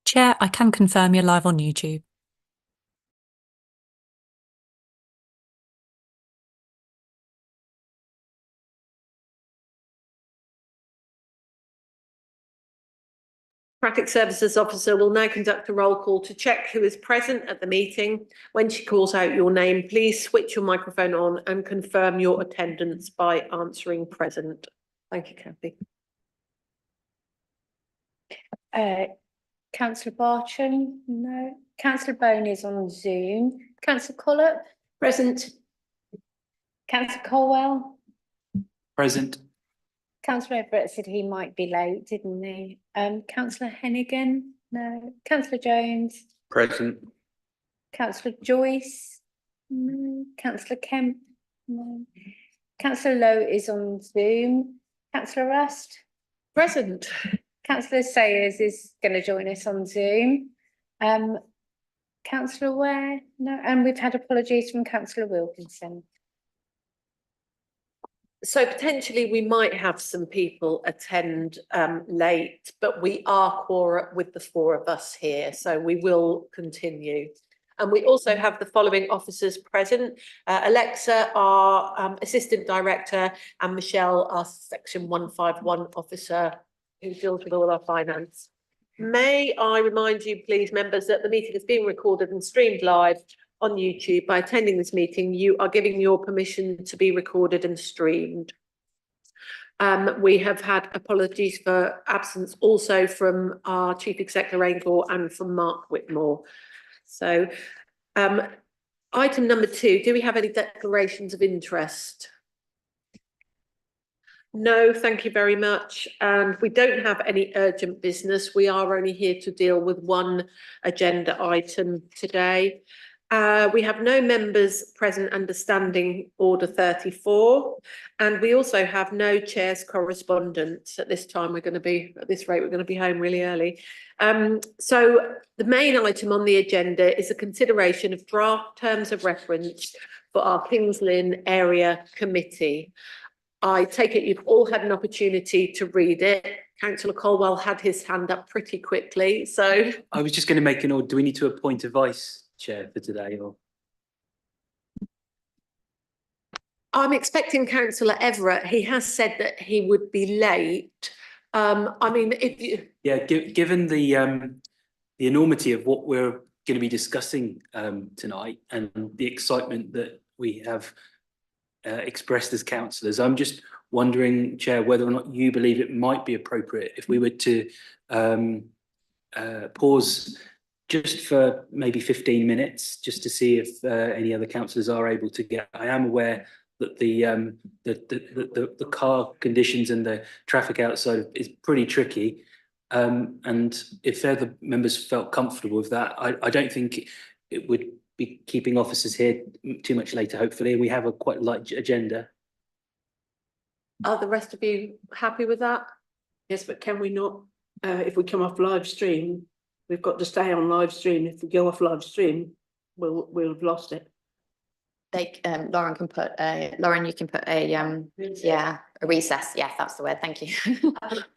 Chair, I can confirm you're live on YouTube. Democratic Services Officer will now conduct a roll call to check who is present at the meeting. When she calls out your name, please switch your microphone on and confirm your attendance by answering present. Thank you, Kathy. Councillor Barcham, no. Councillor Bone is on Zoom. Councillor Collett? Present. Councillor Colwell? Present. Councillor Everett said he might be late, didn't he? Councillor Hennigan? No. Councillor Jones? Present. Councillor Joyce? No. Councillor Kemp? No. Councillor Lowe is on Zoom. Councillor Rust? Present. Councillor Sayers is going to join us on Zoom. Councillor Ware? No. And we've had apologies from Councillor Wilkinson. So potentially we might have some people attend late, but we are quorum with the four of us here, so we will continue. And we also have the following officers present. Alexa, our Assistant Director, and Michelle, our Section 151 officer, who deals with all our finance. May I remind you, please, members, that the meeting is being recorded and streamed live on YouTube. By attending this meeting, you are giving your permission to be recorded and streamed. We have had apologies for absence also from our Chief Executive Lorraine Gore and from Mark Whitmore. So item number 2, do we have any declarations of interest? No, thank you very much. And we don't have any urgent business. We are only here to deal with one agenda item today. We have no members present under Standing Order 34, and we also have no chair's correspondence. At this time, at this rate, we're going to be home really early. So the main item on the agenda is a consideration of draft terms of reference for our Kings Lynn Area Committee. I take it you've all had an opportunity to read it. Councillor Colwell had his hand up pretty quickly, so. I was just going to make an order. Do we need to appoint a vice chair for today, or? I'm expecting Councillor Everett. He has said that he would be late. I mean, if you... Yeah, given the enormity of what we're going to be discussing tonight and the excitement that we have expressed as councillors, I'm just wondering, Chair, whether or not you believe it might be appropriate if we were to pause just for maybe 15 minutes, just to see if any other councillors are able to get. I am aware that the car conditions and the traffic outside is pretty tricky, and if other members felt comfortable with that, I don't think it would be keeping officers here too much later. Hopefully, we have a quite light agenda. Are the rest of you happy with that? Yes, but can we not, if we come off live stream, we've got to stay on live stream. If we go off live stream, we'll have lost it. Lauren can put Lauren, you can put a recess. Yeah, that's the word. Thank you.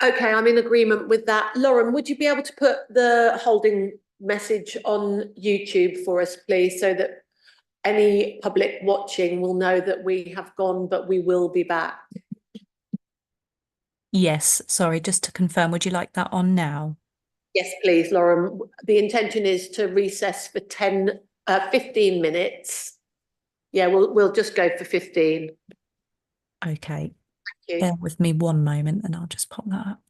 Okay, I'm in agreement with that. Lauren, would you be able to put the holding message on YouTube for us, please, so that any public watching will know that we have gone, but we will be back. Yes, sorry, just to confirm, would you like that on now? Yes, please, Lauren. The intention is to recess for 15 minutes. Yeah, we'll just go for 15. Okay. Thank you. Bear with me one moment and I'll just pop that up.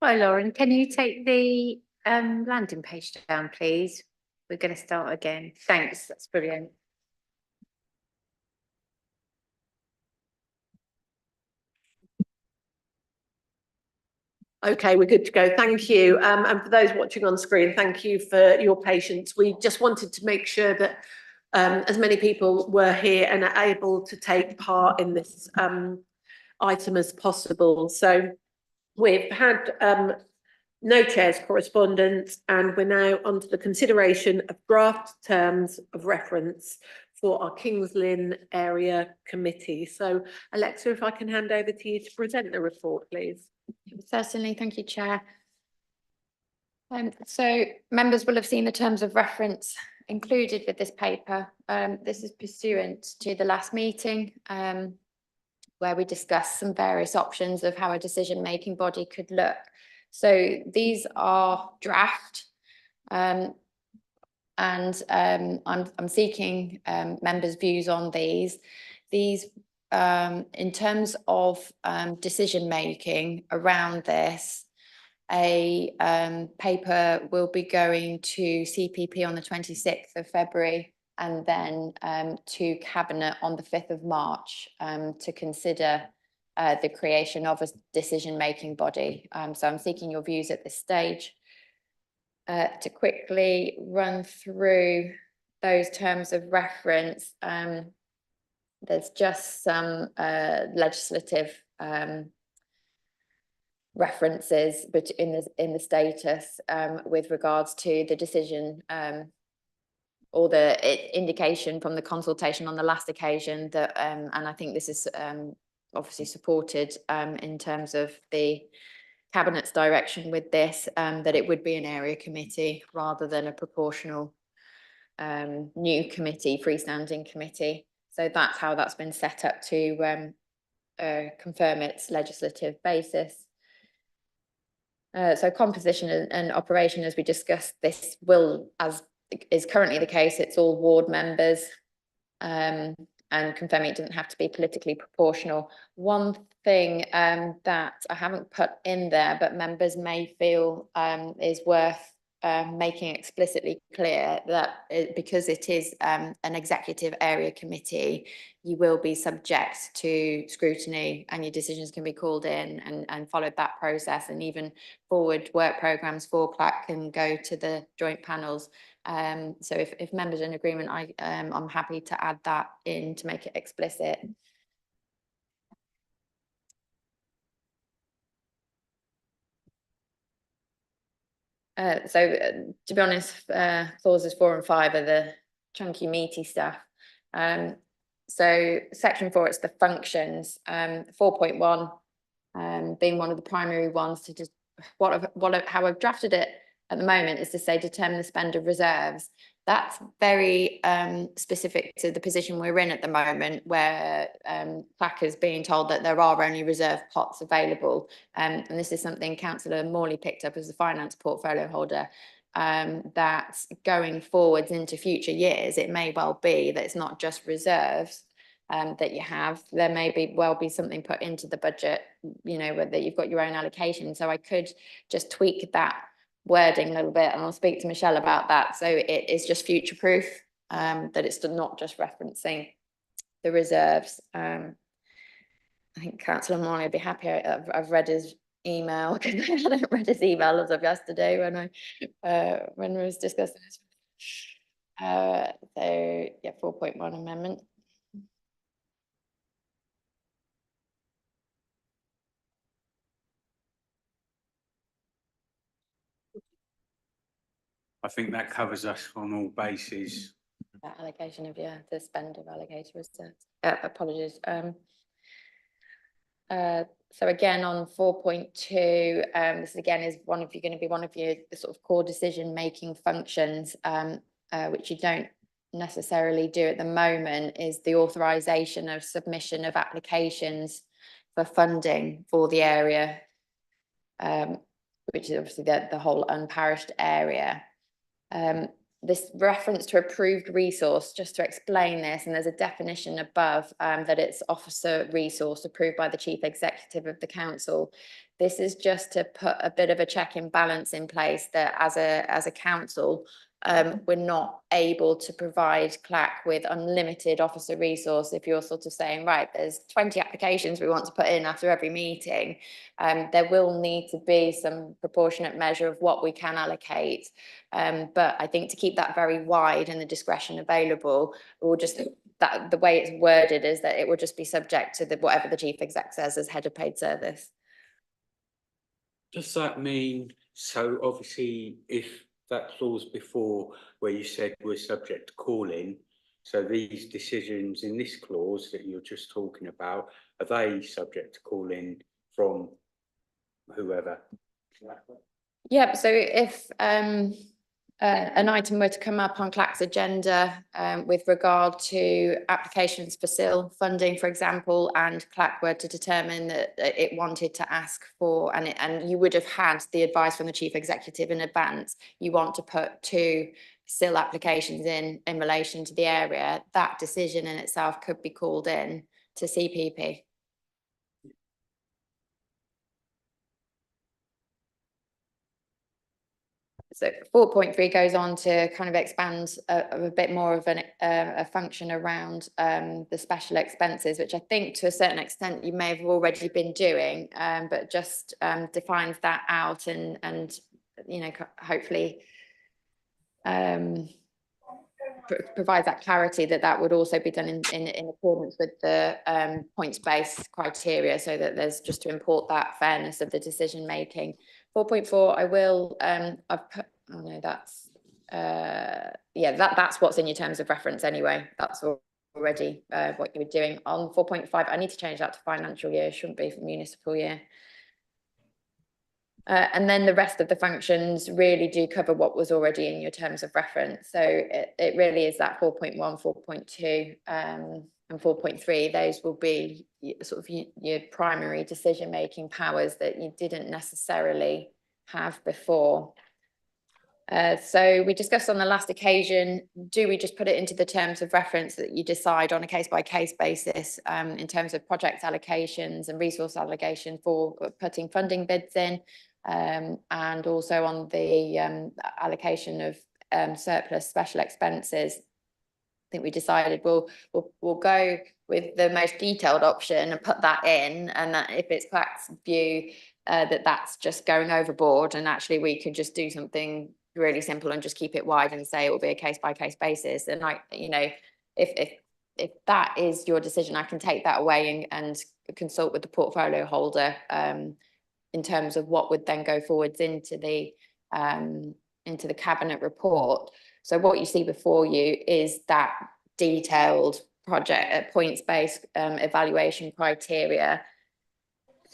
Hi, Lauren, can you take the landing page down, please? We're going to start again. Thanks, that's brilliant. Okay, we're good to go. Thank you. And for those watching on screen, thank you for your patience. We just wanted to make sure that as many people were here and are able to take part in this item as possible. So we've had no chair's correspondence, and we're now on to the consideration of draft terms of reference for our Kings Lynn area committee. So Alexa, if I can hand over to you to present the report, please. Certainly, thank you, Chair. So members will have seen the terms of reference included with this paper. This is pursuant to the last meeting where we discussed some various options of how a decision-making body could look. So these are draft, and I'm seeking members' views on these. These in terms of decision-making around this, a paper will be going to CPP on the 26th of February and then to Cabinet on the 5th of March to consider the creation of a decision-making body. So I'm seeking your views at this stage. To quickly run through those terms of reference, there's just some legislative references but in the status with regards to the decision or the indication from the consultation on the last occasion that and I think this is obviously supported in terms of the Cabinet's direction with this, that it would be an area committee rather than a proportional new committee, freestanding committee. So that's how that's been set up to confirm its legislative basis. So composition and operation, as we discussed, this will, as is currently the case, it's all ward members, and confirming it doesn't have to be politically proportional. One thing that I haven't put in there, but members may feel is worth making explicitly clear that because it is an executive area committee, you will be subject to scrutiny and your decisions can be called in and followed that process, and even forward work programmes for CLAC can go to the joint panels. So if members are in agreement, I'm happy to add that in to make it explicit. To be honest, clauses 4 and 5 are the chunky meaty stuff. So section 4, it's the functions. 4.1 being one of the primary ones to just how I've drafted it at the moment is to say determine the spend of reserves. That's very specific to the position we're in at the moment, where CLAC is being told that there are only reserve pots available. And this is something Councillor Morley picked up as the finance portfolio holder, that going forwards into future years, it may well be that it's not just reserves that you have. There may well be something put into the budget, you know, whether you've got your own allocation. So I could just tweak that wording a little bit, and I'll speak to Michelle about that. So it is just future proof, that it's not just referencing the reserves. I think Councillor Morley would be happy. I've read his email because I hadn't read his email as of yesterday when we was discussing this. So yeah, 4.1 amendment. I think that covers us on all bases. That allocation of, yeah, the spend of allocated reserves. Apologies. So again, on 4.2, this again is going to be one of your sort of core decision-making functions, which you don't necessarily do at the moment, is the authorisation of submission of applications for funding for the area, which is obviously the whole unparished area. this reference to approved resource, just to explain this, and there's a definition above that it's officer resource approved by the chief executive of the council. This is just to put a bit of a check and balance in place that as a council, we're not able to provide CLAC with unlimited officer resource. If you're sort of saying, right, there's 20 applications we want to put in after every meeting, there will need to be some proportionate measure of what we can allocate. But I think to keep that very wide and the discretion available, we'll just, that the way it's worded is that it will just be subject to whatever the chief exec says as head of paid service. Does that mean, so obviously if that clause before where you said we're subject to call-in, so these decisions in this clause that you're just talking about, are they subject to call-in from whoever? Yep, so if an item were to come up on CLAC's agenda with regard to applications for SIL funding, for example, and CLAC were to determine that it wanted to ask for, and you would have had the advice from the chief executive in advance, you want to put 2 SIL applications in relation to the area, that decision in itself could be called in to CPP. So 4.3 goes on to kind of expand a bit more of a function around the special expenses, which I think to a certain extent you may have already been doing, but just defines that out and you know, hopefully provides that clarity that that would also be done in accordance with the points-based criteria, so that there's just to import that fairness of the decision making. 4.4, I will, I've put, oh no, that's, yeah, that's what's in your terms of reference anyway. That's already what you were doing. On 4.5, I need to change that to financial year, shouldn't be for municipal year. And then the rest of the functions really do cover what was already in your terms of reference. So it really is that 4.1, 4.2 and 4.3. Those will be sort of your primary decision-making powers that you didn't necessarily have before. So we discussed on the last occasion, do we just put it into the terms of reference that you decide on a case-by-case basis in terms of project allocations and resource allocation for putting funding bids in, and also on the allocation of surplus special expenses. I think we decided we'll go with the most detailed option and put that in, and that if it's CLAC's view that that's just going overboard, and actually we could just do something really simple and just keep it wide and say it will be a case-by-case basis. And I, you know, if that is your decision, I can take that away and consult with the portfolio holder in terms of what would then go forwards into the cabinet report. So what you see before you is that detailed project points-based evaluation criteria,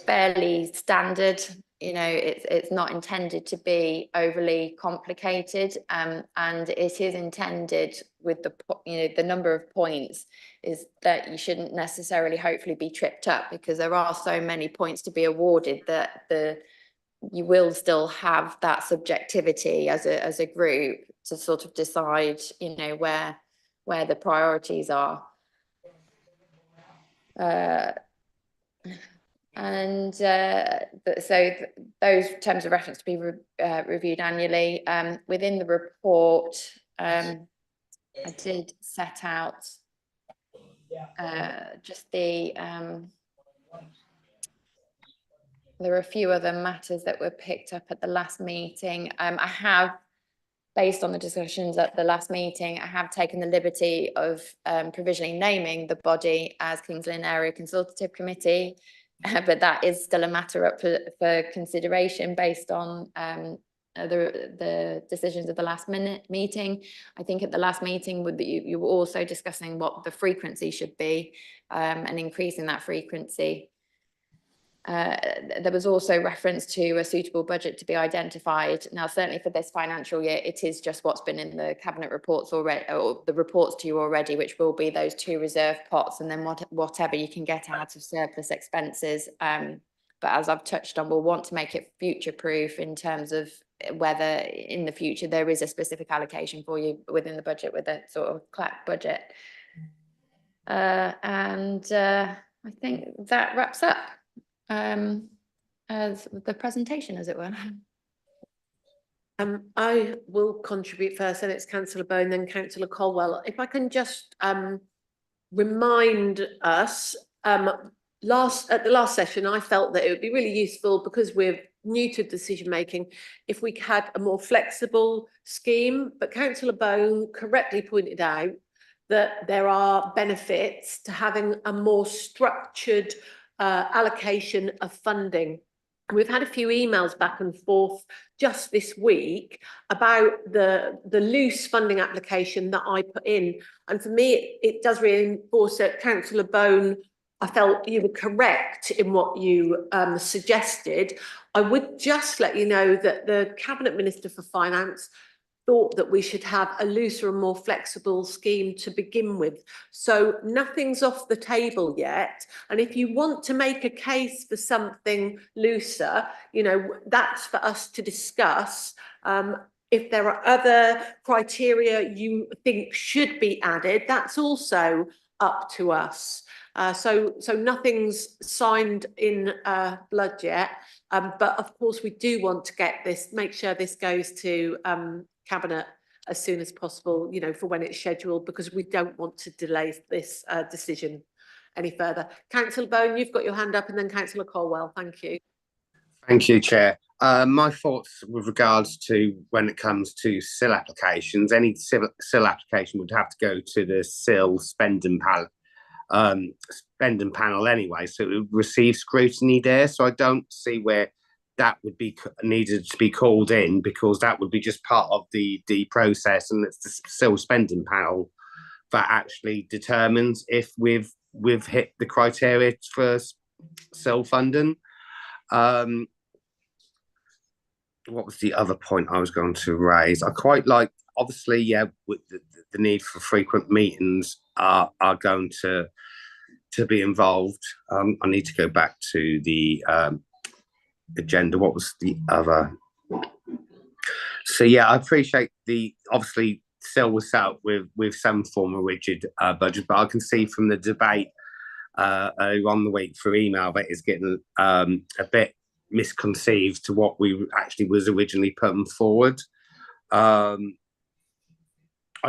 fairly standard. You know, it's not intended to be overly complicated, and it is intended with the, you know, the number of points is that you shouldn't necessarily hopefully be tripped up, because there are so many points to be awarded that you will still have that subjectivity as a group to sort of decide, you know, where the priorities are. And so those terms of reference to be reviewed annually. Within the report, I did set out just the, there are a few other matters that were picked up at the last meeting. I have, based on the discussions at the last meeting, I have taken the liberty of provisionally naming the body as Kings Lynn Area Consultative Committee. But that is still a matter up for consideration based on the decisions of the last meeting. I think at the last meeting you were also discussing what the frequency should be and increasing that frequency. There was also reference to a suitable budget to be identified. Now, certainly for this financial year, it is just what's been in the cabinet reports already, or the reports to you already, which will be those 2 reserve pots, and then whatever you can get out of surplus expenses. But as I've touched on, we'll want to make it future-proof in terms of whether in the future there is a specific allocation for you within the budget with a sort of CLAC budget. I think that wraps up as the presentation, as it were. I will contribute first, and it's Councillor Bone, then Councillor Colwell. If I can just remind us, at the last session, I felt that it would be really useful, because we're new to decision making, if we had a more flexible scheme. But Councillor Bone correctly pointed out that there are benefits to having a more structured allocation of funding. We've had a few emails back and forth just this week about the loose funding application that I put in. And for me, it does reinforce that Councillor Bone, I felt you were correct in what you suggested. I would just let you know that the Cabinet Minister for Finance thought that we should have a looser and more flexible scheme to begin with. So nothing's off the table yet. And if you want to make a case for something looser, you know, that's for us to discuss. If there are other criteria you think should be added, that's also up to us. So nothing's signed in blood yet. But of course, we do want to get this, make sure this goes to Cabinet as soon as possible, you know, for when it's scheduled, because we don't want to delay this decision any further. Councillor Bone, you've got your hand up, and then Councillor Colwell. Thank you. Thank you, Chair. My thoughts with regards to when it comes to SIL applications, any SIL application would have to go to the SIL spending panel anyway, so it would receive scrutiny there. So I don't see where that would be needed to be called in, because that would be just part of the process, and it's the SIL spending panel that actually determines if we've hit the criteria for SIL funding. What was the other point I was going to raise? I quite like, obviously, yeah, with the need for frequent meetings are going to be involved. I need to go back to the agenda. What was the other? So yeah, I appreciate obviously SIL was set up with some form of rigid budget, but I can see from the debate earlier on the week through email that it's getting a bit misconceived to what we actually was originally putting forward. I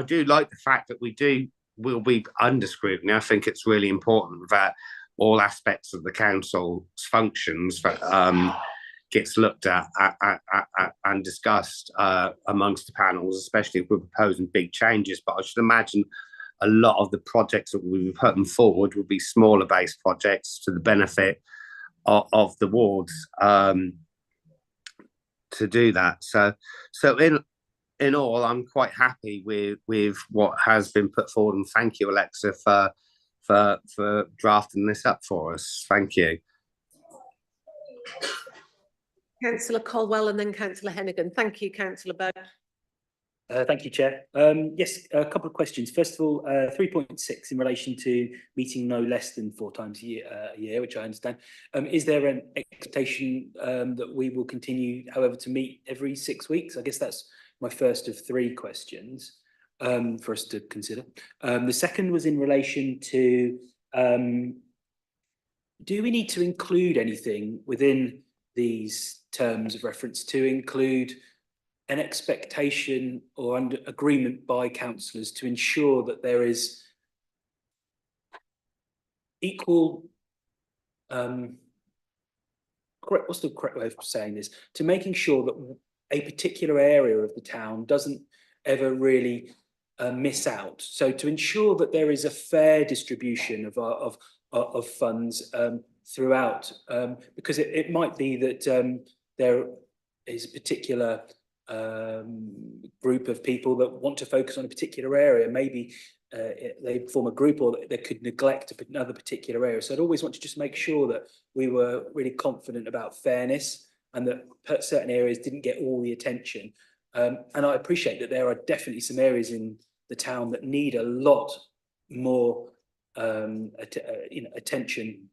do like the fact that will be under scrutiny. I think it's really important that all aspects of the council's functions gets looked at and discussed amongst the panels, especially if we're proposing big changes. But I should imagine a lot of the projects that we'll be putting forward will be smaller based projects to the benefit of the wards to do that. So in all, I'm quite happy with what has been put forward, and thank you, Alexa, for drafting this up for us. Thank you. Councillor Colwell, and then Councillor Hennigan. Thank you, Councillor Bone. Thank you, Chair. Yes, a couple of questions. First of all, 3.6 in relation to meeting no less than 4 times a year, which I understand. Is there an expectation that we will continue, however, to meet every 6 weeks? I guess that's my first of 3 questions for us to consider. The second was in relation to, do we need to include anything within these terms of reference to include an expectation or under agreement by councillors to ensure that there is equal, what's the correct way of saying this, to making sure that a particular area of the town doesn't ever really miss out. So to ensure that there is a fair distribution of funds throughout, because it might be that there is a particular group of people that want to focus on a particular area. Maybe they form a group, or they could neglect another particular area. So I'd always want to just make sure that we were really confident about fairness, and that certain areas didn't get all the attention. And I appreciate that there are definitely some areas in the town that need a lot more attention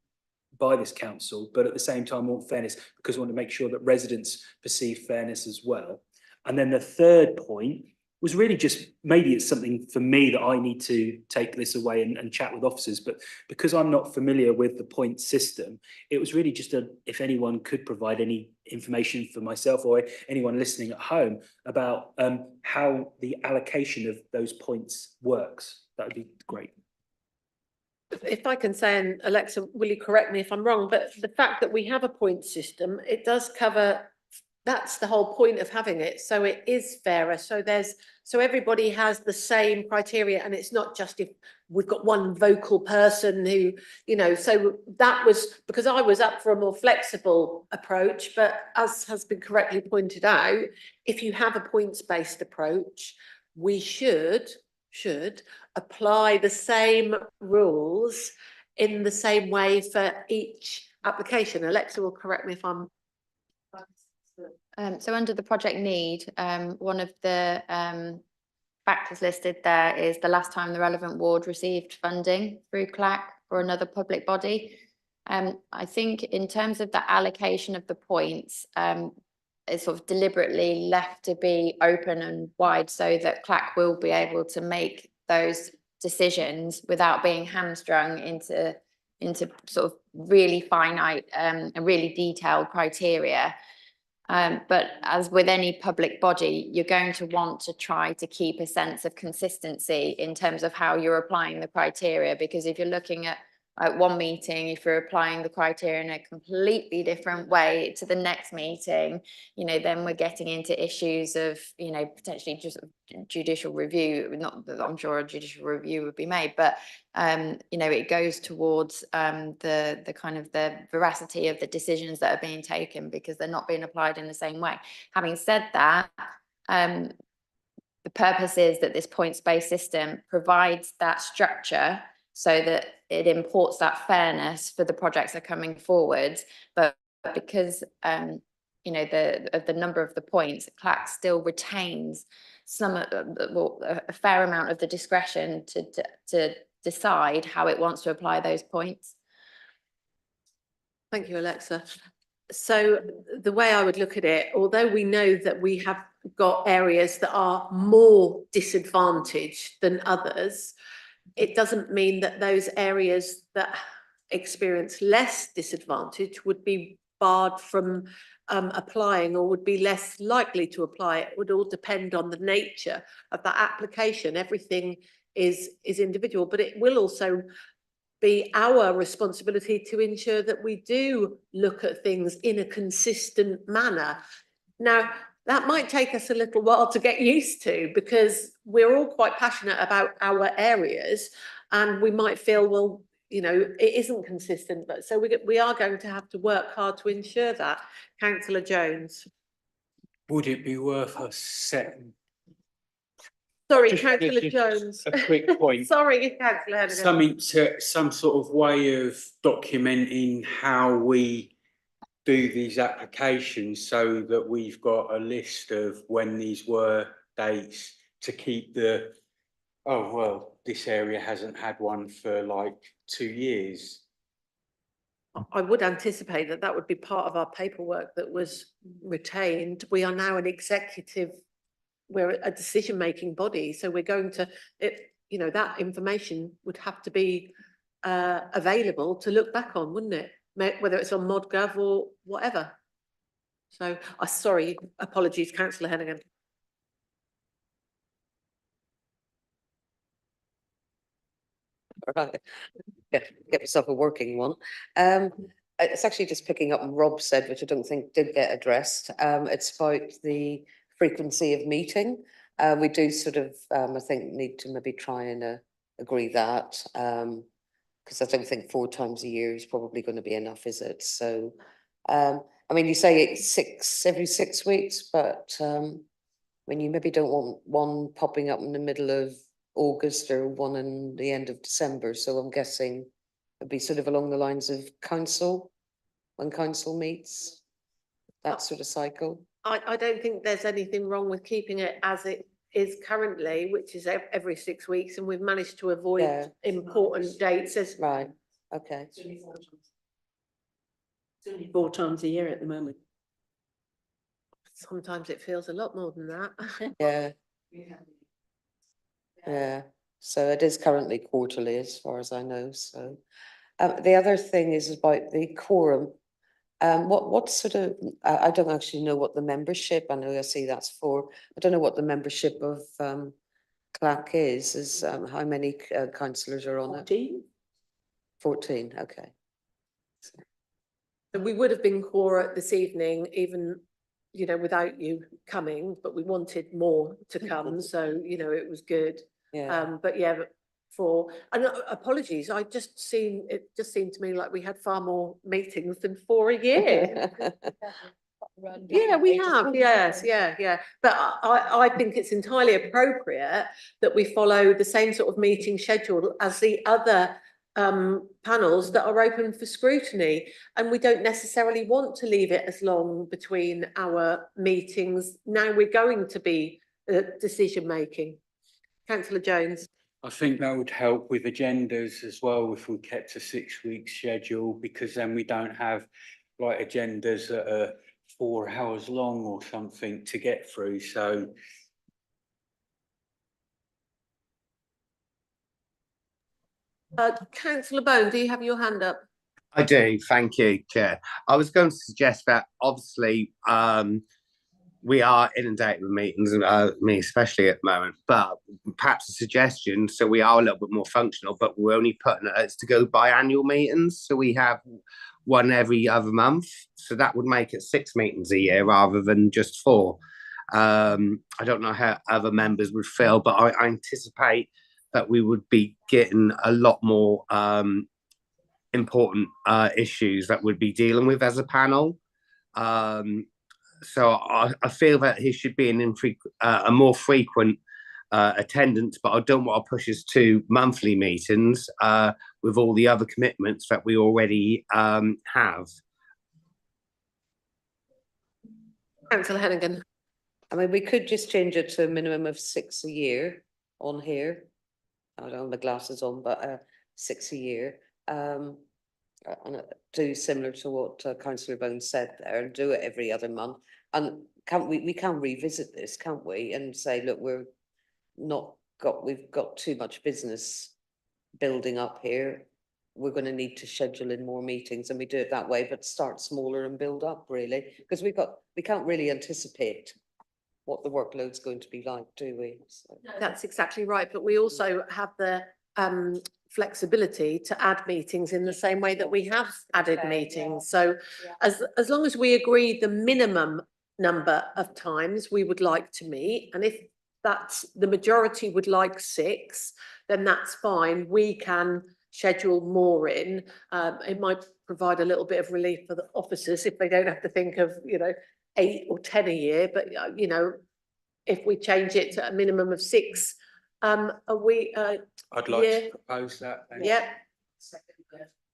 by this council, but at the same time want fairness, because we want to make sure that residents perceive fairness as well. And then the third point was really just, maybe it's something for me that I need to take this away and chat with officers, but because I'm not familiar with the point system, it was really just if anyone could provide any information for myself or anyone listening at home about how the allocation of those points works. That would be great. If I can say, and Alexa, will you correct me if I'm wrong, but the fact that we have a point system, it does cover, that's the whole point of having it. So it is fairer. So so everybody has the same criteria, and it's not just if we've got one vocal person who, you know, so that was because I was up for a more flexible approach, but as has been correctly pointed out, if you have a points-based approach, we should apply the same rules in the same way for each application. Alexa will correct me if I'm. So under the project need, one of the factors listed there is the last time the relevant ward received funding through CLAC or another public body. I think in terms of the allocation of the points, it's sort of deliberately left to be open and wide so that CLAC will be able to make those decisions without being hamstrung into sort of really finite and really detailed criteria. But as with any public body, you're going to want to try to keep a sense of consistency in terms of how you're applying the criteria, because if you're looking at one meeting, if you're applying the criteria in a completely different way to the next meeting, you know, then we're getting into issues of, you know, potentially just judicial review. Not that I'm sure a judicial review would be made, but you know, it goes towards the kind of the veracity of the decisions that are being taken because they're not being applied in the same way. Having said that, the purpose is that this points-based system provides that structure so that it imports that fairness for the projects that are coming forward, but because you know, the number of the points, CLAC still retains a fair amount of the discretion to decide how it wants to apply those points. Thank you, Alexa. So the way I would look at it, although we know that we have got areas that are more disadvantaged than others, it doesn't mean that those areas that experience less disadvantage would be barred from applying or would be less likely to apply. It would all depend on the nature of that application. Everything is individual, but it will also be our responsibility to ensure that we do look at things in a consistent manner. Now, that might take us a little while to get used to because we're all quite passionate about our areas and we might feel, well, you know, it isn't consistent, but so we are going to have to work hard to ensure that. Councillor Jones. Would it be worth us setting? Sorry, Just Councillor Jones. a quick point. Sorry, Councillor Hennigan. Some sort of way of documenting how we do these applications so that we've got a list of when these were dates to keep the, oh, well, this area hasn't had one for like 2 years. I would anticipate that would be part of our paperwork that was retained. We are now an executive, we're a decision-making body, so we're going to, you know, that information would have to be available to look back on, wouldn't it? Whether it's on ModGov or whatever. So, sorry, apologies, Councillor Hennigan. Right. Get yourself a working one. It's actually just picking up what Rob said, which I don't think did get addressed. It's about the frequency of meeting. We do sort of, I think, need to maybe try and agree that. Because I don't think 4 times a year is probably going to be enough, is it? So, I mean, you say it's every 6 weeks, but when you maybe don't want one popping up in the middle of August or one in the end of December. So I'm guessing it'd be sort of along the lines of council, when council meets, that sort of cycle. I don't think there's anything wrong with keeping it as it is currently, which is every 6 weeks, and we've managed to avoid important dates. Right, okay. It's only 4 times a year at the moment. sometimes it feels a lot more than that. Yeah. Yeah, so it is currently quarterly as far as I know, so. The other thing is about the quorum. What sort of, I don't actually know what the membership, I know I see that's 4. I don't know what the membership of CLAC is how many councillors are on it? 14, okay. We would have been quorate this evening, even, you know, without you coming, but we wanted more to come, so, you know, it was good. Yeah. But yeah, and apologies, it just seemed to me like we had far more meetings than 4 a year. Yeah, we have, yes, yeah. But I think it's entirely appropriate that we follow the same sort of meeting schedule as the other panels that are open for scrutiny. And we don't necessarily want to leave it as long between our meetings. Now we're going to be decision making. Councillor Jones. I think that would help with agendas as well if we kept a 6-week schedule, because then we don't have like agendas that are 4 hours long or something to get through. So Councillor Bone, do you have your hand up? I do, thank you, Chair. I was going to suggest that obviously we are inundated with meetings, me especially at the moment, but perhaps a suggestion, so we are a little bit more functional, but we're only putting it as to go biannual meetings, so we have one every other month, so that would make it 6 meetings a year rather than just 4. I don't know how other members would feel, but I anticipate that we would be getting a lot more important issues that we'd be dealing with as a panel. So I feel that he should be a more frequent attendance, but I don't want to push us to monthly meetings with all the other commitments that we already have. Councillor Hennigan. I mean, we could just change it to a minimum of 6 a year on here. I don't have my glasses on, but 6 a year. And do similar to what Councillor Bones said there, and do it every other month. And we can revisit this, can't we? And say, look, we've got too much business building up here. We're going to need to schedule in more meetings, and we do it that way, but start smaller and build up really, because we can't really anticipate what the workload's going to be like, do we? So. That's exactly right, but we also have the flexibility to add meetings in the same way that we have added meetings. So as long as we agree the minimum number of times we would like to meet, and if that's the majority would like 6, then that's fine. We can schedule more in. It might provide a little bit of relief for the officers if they don't have to think of, you know, 8 or 10 a year, but you know, if we change it to a minimum of 6 a week, I'd like to propose that. yeah.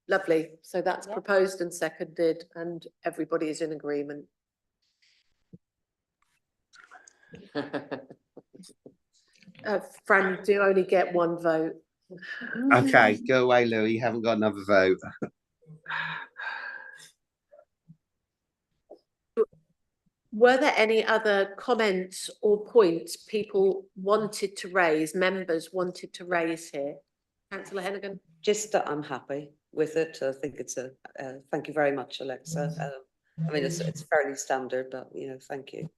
Lovely. So that's proposed and seconded, and everybody is in agreement. Fran, do you only get 1 vote? Okay, go away, Louis. You haven't got another vote. Were there any other comments or points people wanted to raise, members wanted to raise here? Councillor Hennigan? Just that I'm happy with it. I think it's thank you very much, Alexa. I mean, it's fairly standard, but you know, thank you.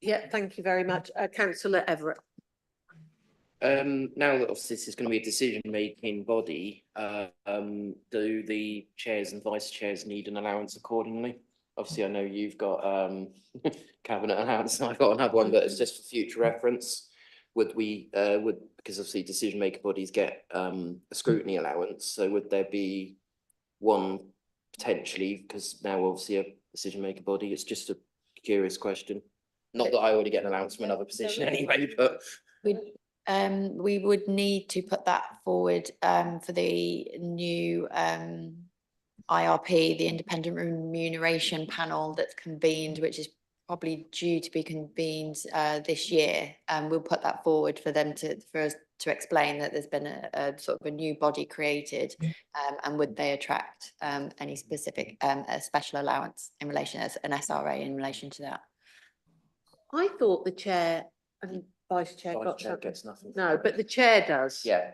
Yeah, thank you very much. Councillor Everett. Now that obviously this is going to be a decision-making body, do the chairs and vice chairs need an allowance accordingly? Obviously, I know you've got cabinet allowance, and I've got another one, but it's just for future reference. Would because obviously decision-making bodies get a scrutiny allowance, so would there be one potentially? Because now obviously a decision-making body, it's just a curious question. Not that I already get an allowance from another position anyway, but. We would need to put that forward for the new IRP, the independent remuneration panel that's convened, which is probably due to be convened this year. We'll put that forward for them for us to explain that there's been a sort of a new body created, and would they attract any specific a special allowance in relation as an SRA in relation to that? I thought the chair and vice chair Vice got chair something. gets nothing. No, but the chair does. Yeah,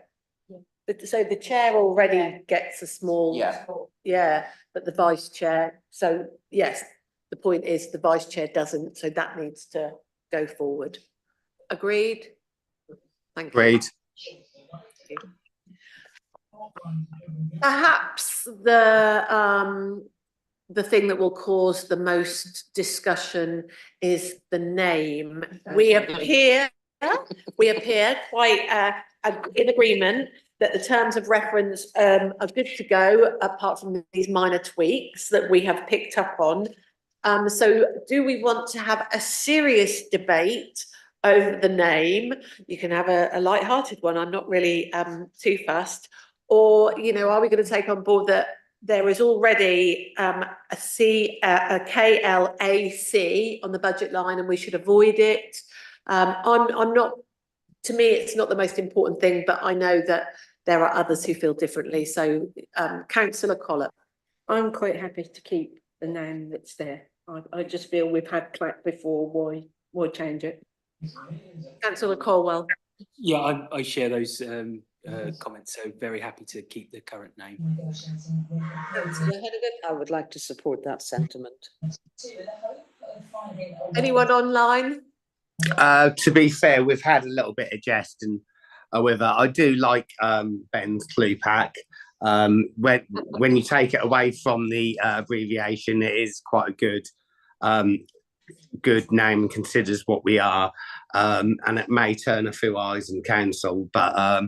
So the chair already gets a small. Yeah. Yeah, but the vice chair, so yes, the point is the vice chair doesn't, so that needs to go forward. Agreed? Thank you. Agreed. Perhaps the thing that will cause the most discussion is the name. We appear quite in agreement that the terms of reference are good to go, apart from these minor tweaks that we have picked up on. So do we want to have a serious debate over the name? You can have a light-hearted one. I'm not really too fussed. Or, you know, are we going to take on board that there is already a KLAC on the budget line and we should avoid it? I'm not, to me, it's not the most important thing, but I know that there are others who feel differently. So, Councillor Collett. I'm quite happy to keep the name that's there. I just feel we've had clack before, why change it? Councillor Colwell. Yeah, I share those comments, so very happy to keep the current name. Councillor Hennigan, I would like to support that sentiment. Anyone online? To be fair, we've had a little bit of jest and with I do like Ben's clue pack. When you take it away from the abbreviation, it is quite a good name, considers what we are, and it may turn a few eyes in council, but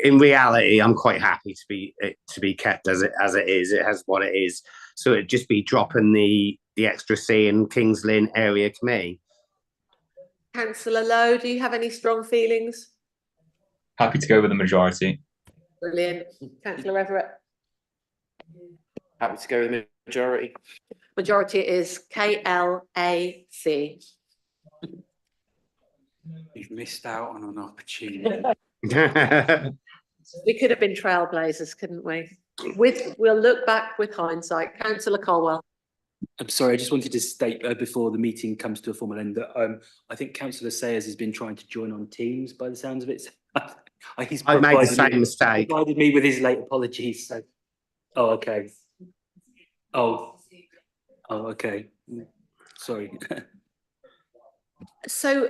in reality, I'm quite happy to be kept as it is. It has what it is, so it'd just be dropping the extra C in Kings Lynn area committee. Councillor Lowe, do you have any strong feelings? Happy to go with the majority. Brilliant. Councillor Everett. happy to go with the majority. Majority is KLAC. You've missed out on an opportunity. We could have been trailblazers, couldn't we? We'll look back with hindsight. Councillor Colwell. I'm sorry, I just wanted to state before the meeting comes to a formal end that I think Councillor Sayers has been trying to join on Teams by the sounds of it. He's I made the same mistake. Provided me with his late apologies. So. Oh, okay. Oh, okay. Sorry. So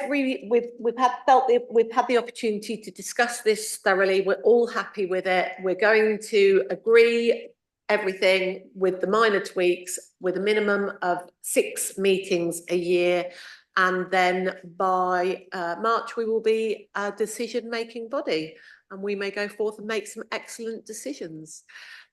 we've had the opportunity to discuss this thoroughly. We're all happy with it. We're going to agree everything with the minor tweaks, with a minimum of 6 meetings a year. And then by March, we will be a decision-making body and we may go forth and make some excellent decisions.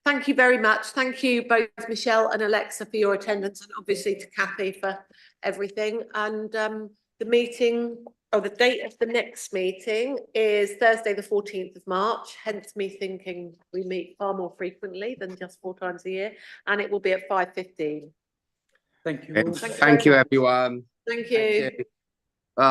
Thank you very much. Thank you both Michelle and Alexa for your attendance, and obviously to Kathy for everything. And the meeting, or the date of the next meeting is Thursday the 14th of March, hence me thinking we meet far more frequently than just 4 times a year, and it will be at 5:15. Thank you all. Thank you, everyone. Thank you. Bye.